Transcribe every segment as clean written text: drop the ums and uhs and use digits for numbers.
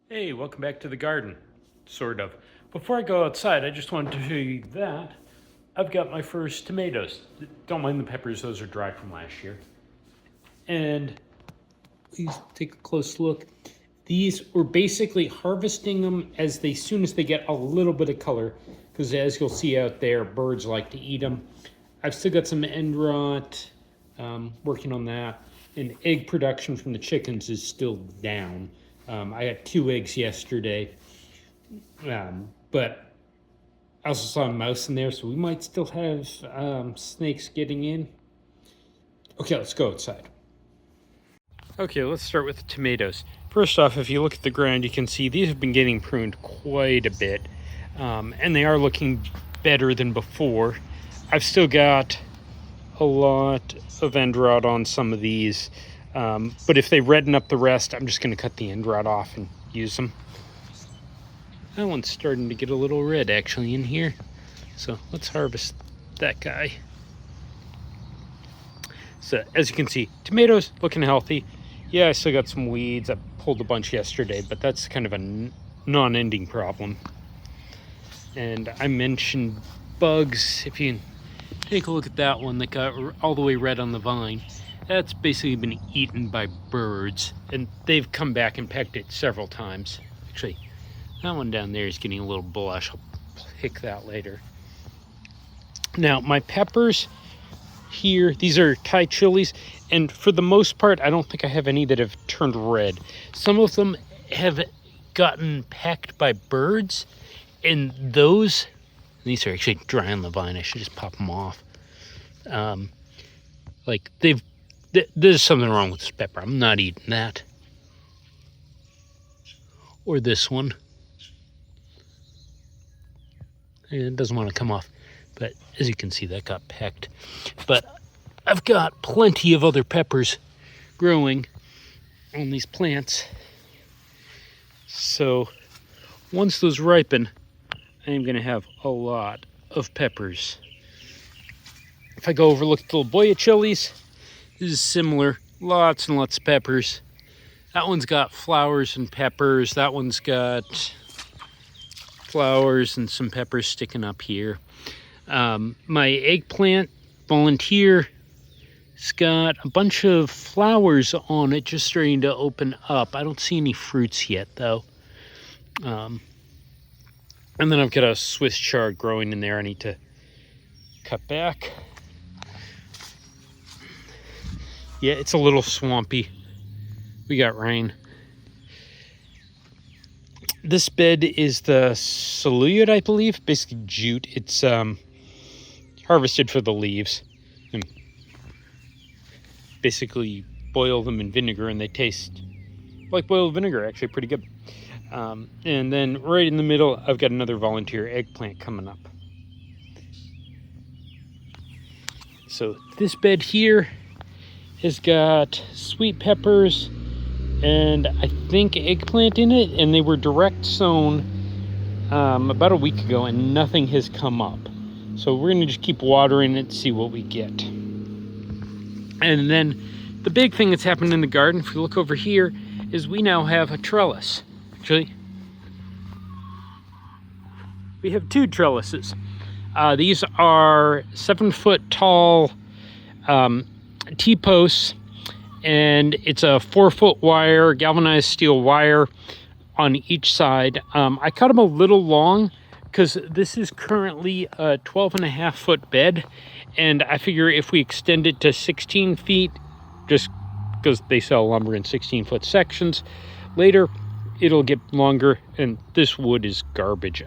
Hey, welcome back to the garden, sort of. Before I go outside, I just wanted to show you that I've got my first tomatoes. Don't mind the peppers, those are dry from last year. And please take a close look. These, we're basically harvesting them as soon as they get a little bit of color, because as you'll see out there, birds like to eat them. I've still got some end rot, working on that. And egg production from the chickens is still down. I got 2 eggs yesterday, but I also saw a mouse in there, so we might still have snakes getting in. Okay, let's go outside. Okay, let's start with the tomatoes. First off, if you look at the ground, you can see these have been getting pruned quite a bit, and they are looking better than before. I've still got a lot of end rot on some of these, but if they redden up the rest, I'm just going to cut the end rot off and use them. That one's starting to get a little red actually in here, so let's harvest that guy. So as you can see, tomatoes looking healthy. Yeah, I still got some weeds. I pulled a bunch yesterday, but that's kind of a non-ending problem. And I mentioned bugs. If you take a look at that one that got all the way red on the vine, that's basically been eaten by birds, and they've come back and pecked it several times. Actually, that one down there is getting a little bullish. I'll pick that later. Now, my peppers here, these are Thai chilies, and for the most part, I don't think I have any that have turned red. Some of them have gotten pecked by birds, and these are actually dry on the vine. I should just pop them off. There's something wrong with this pepper. I'm not eating that. Or this one. It doesn't want to come off, but as you can see, that got pecked. But I've got plenty of other peppers growing on these plants. So once those ripen, I am going to have a lot of peppers. If I go overlook the little boya chilies, this is similar. Lots and lots of peppers. That one's got flowers and peppers. That one's got flowers and some peppers sticking up here. My eggplant volunteer, it's got a bunch of flowers on it just starting to open up. I don't see any fruits yet though. And then I've got a Swiss chard growing in there I need to cut back. Yeah, it's a little swampy. We got rain. This bed is the saluyot, I believe, basically jute. It's harvested for the leaves. And basically boil them in vinegar and they taste like boiled vinegar, actually pretty good. And then right in the middle, I've got another volunteer eggplant coming up. So this bed here has got sweet peppers and I think eggplant in it, and they were direct sown about a week ago and nothing has come up. So we're gonna just keep watering it, see what we get. And then the big thing that's happened in the garden, if you look over here, is we now have a trellis. Actually, we have 2 trellises. These are 7-foot tall T-posts, and it's a 4-foot wire, galvanized steel wire on each side. I cut them a little long because this is currently a 12.5-foot bed, and I figure if we extend it to 16 feet, just because they sell lumber in 16-foot sections, later it'll get longer, and this wood is garbage.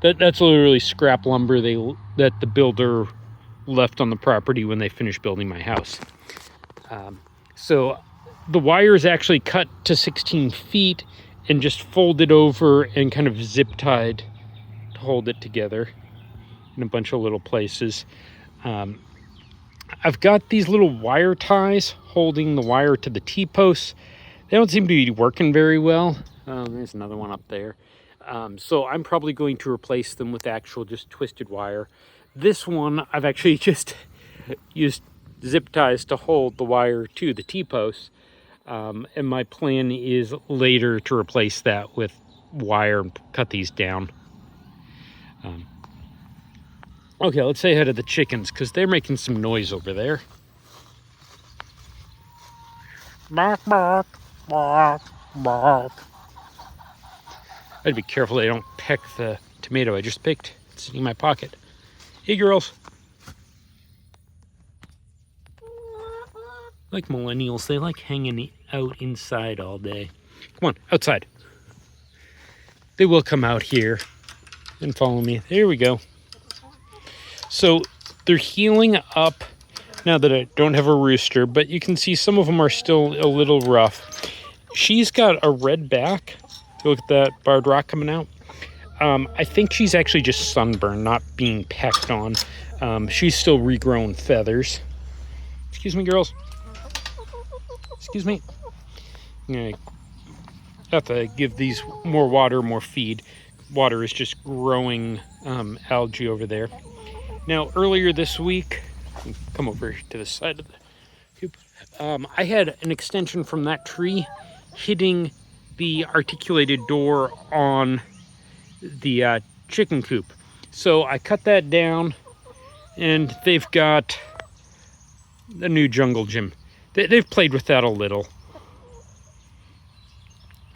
That's literally scrap lumber that the builder left on the property when they finished building my house. So the wire is actually cut to 16 feet and just folded over and kind of zip tied to hold it together in a bunch of little places. I've got these little wire ties holding the wire to the T-posts. They don't seem to be working very well. There's another one up there. So I'm probably going to replace them with actual just twisted wire. This one I've actually just used zip ties to hold the wire to the T-posts. And my plan is later to replace that with wire and cut these down. Okay, let's say hi to the chickens because they're making some noise over there. Bark, bark, bark, bark. I'd be careful they don't peck the tomato I just picked. It's sitting in my pocket. Hey, girls. Like millennials, they like hanging out inside all day. Come on, outside. They will come out here and follow me. There we go. So they're healing up now that I don't have a rooster, but you can see some of them are still a little rough. She's got a red back. Look at that barred rock coming out. I think she's actually just sunburned, not being pecked on. She's still regrown feathers. Excuse me, girls. Excuse me. I'm gonna have to give these more water, more feed. Water is just growing algae over there. Now, earlier this week, come over to the side of the coop. I had an extension from that tree hitting the articulated door on the chicken coop. So I cut that down, and they've got a new jungle gym. They've played with that a little.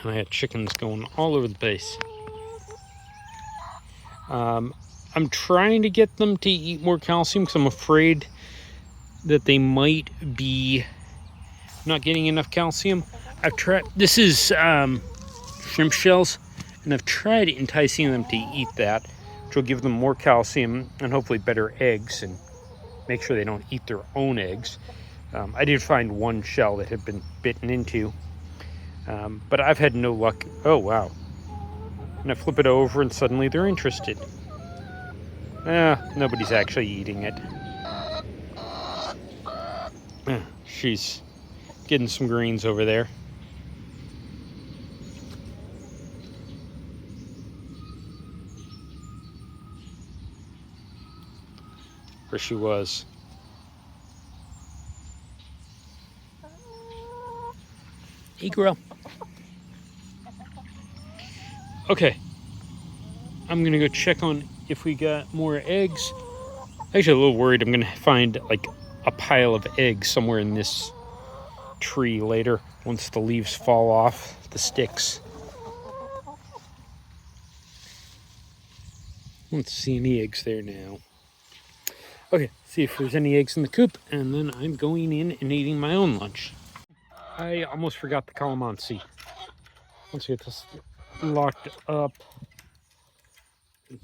And I had chickens going all over the place. I'm trying to get them to eat more calcium because I'm afraid that they might be not getting enough calcium. I've tried, this is shrimp shells, and I've tried enticing them to eat that, which will give them more calcium and hopefully better eggs and make sure they don't eat their own eggs. I did find one shell that had been bitten into, but I've had no luck. Oh, wow. And I flip it over and suddenly they're interested. Nobody's actually eating it. She's getting some greens over there. Where she was. Hey, girl. Okay. I'm gonna go check on if we got more eggs. Actually, a little worried I'm gonna find like a pile of eggs somewhere in this tree later once the leaves fall off the sticks. I don't see any eggs there now. Okay, see if there's any eggs in the coop, and then I'm going in and eating my own lunch. I almost forgot the calamansi. Once we get this locked up,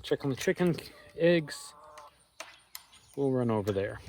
check on the chicken eggs, we'll run over there.